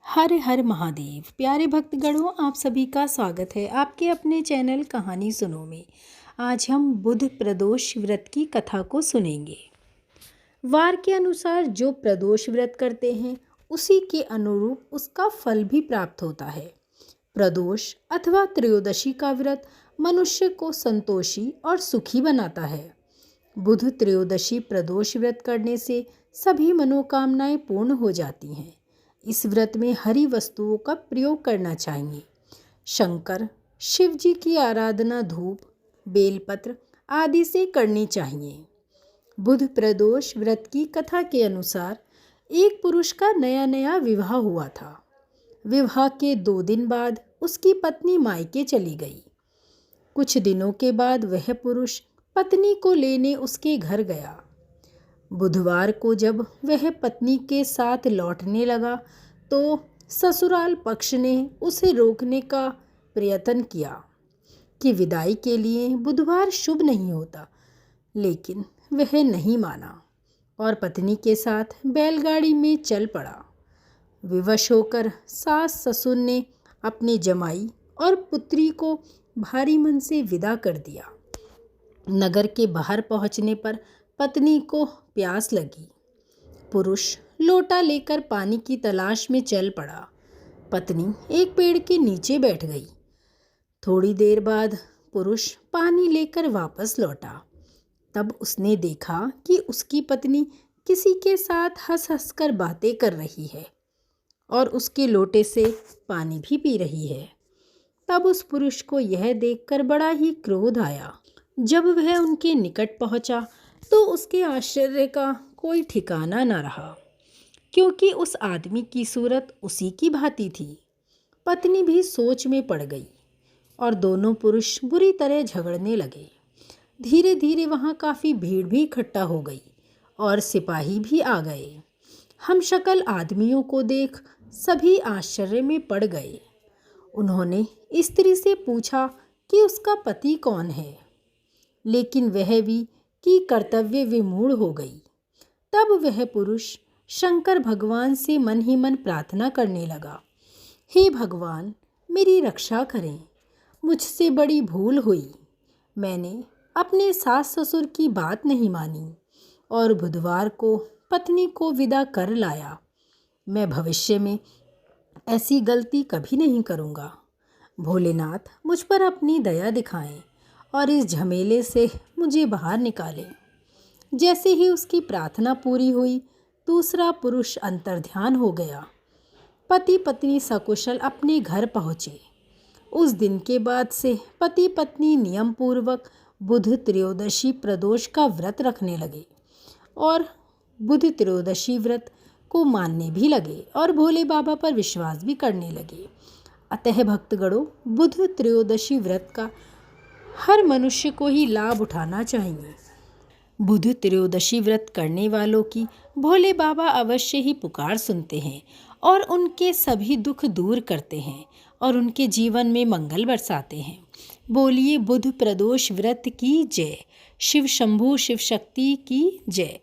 हर हर महादेव। प्यारे भक्तगणों, आप सभी का स्वागत है आपके अपने चैनल कहानी सुनो में। आज हम बुध प्रदोष व्रत की कथा को सुनेंगे। वार के अनुसार जो प्रदोष व्रत करते हैं उसी के अनुरूप उसका फल भी प्राप्त होता है। प्रदोष अथवा त्रयोदशी का व्रत मनुष्य को संतोषी और सुखी बनाता है। बुध त्रयोदशी प्रदोष व्रत करने से सभी मनोकामनाएं पूर्ण हो जाती हैं। इस व्रत में हरी वस्तुओं का प्रयोग करना चाहिए। शंकर शिव जी की आराधना धूप, बेलपत्र आदि से करनी चाहिए। बुध प्रदोष व्रत की कथा के अनुसार एक पुरुष का नया नया विवाह हुआ था। विवाह के 2 दिन बाद उसकी पत्नी मायके चली गई। कुछ दिनों के बाद वह पुरुष पत्नी को लेने उसके घर गया। बुधवार को जब वह पत्नी के साथ लौटने लगा तो ससुराल पक्ष ने उसे रोकने का प्रयत्न किया कि विदाई के लिए बुधवार शुभ नहीं होता, लेकिन वह नहीं माना और पत्नी के साथ बैलगाड़ी में चल पड़ा। विवश होकर सास ससुर ने अपने जमाई और पुत्री को भारी मन से विदा कर दिया। नगर के बाहर पहुंचने पर पत्नी को प्यास लगी। पुरुष लोटा लेकर पानी की तलाश में चल पड़ा। पत्नी एक पेड़ के नीचे बैठ गई। थोड़ी देर बाद पुरुष पानी लेकर वापस लौटा। तब उसने देखा कि उसकी पत्नी किसी के साथ हंस हंस कर बातें कर रही है और उसके लोटे से पानी भी पी रही है। तब उस पुरुष को यह देखकर बड़ा ही क्रोध आया। जब वह उनके निकट पहुंचा तो उसके आश्चर्य का कोई ठिकाना न रहा, क्योंकि उस आदमी की सूरत उसी की भांति थी। पत्नी भी सोच में पड़ गई और दोनों पुरुष बुरी तरह झगड़ने लगे। धीरे धीरे वहाँ काफ़ी भीड़ भी इकट्ठा हो गई और सिपाही भी आ गए। हमशक्ल आदमियों को देख सभी आश्चर्य में पड़ गए। उन्होंने स्त्री से पूछा कि उसका पति कौन है, लेकिन वह भी कि कर्तव्य विमूढ़ हो गई। तब वह पुरुष शंकर भगवान से मन ही मन प्रार्थना करने लगा, हे भगवान, मेरी रक्षा करें, मुझसे बड़ी भूल हुई। मैंने अपने सास ससुर की बात नहीं मानी और बुधवार को पत्नी को विदा कर लाया। मैं भविष्य में ऐसी गलती कभी नहीं करूँगा। भोलेनाथ मुझ पर अपनी दया दिखाएं और इस झमेले से मुझे बाहर निकालें। जैसे ही उसकी प्रार्थना पूरी हुई, दूसरा पुरुष अंतर्ध्यान हो गया। पति पत्नी सकुशल अपने घर पहुँचे। उस दिन के बाद से पति पत्नी नियम पूर्वक बुध त्रयोदशी प्रदोष का व्रत रखने लगे और बुध त्रयोदशी व्रत को मानने भी लगे और भोले बाबा पर विश्वास भी करने लगे। अतः भक्तगणों, बुध त्रयोदशी व्रत का हर मनुष्य को ही लाभ उठाना चाहिए। बुध त्रयोदशी व्रत करने वालों की भोले बाबा अवश्य ही पुकार सुनते हैं और उनके सभी दुख दूर करते हैं और उनके जीवन में मंगल बरसाते हैं। बोलिए बुध प्रदोष व्रत की जय। शिव शंभू शिव शक्ति की जय।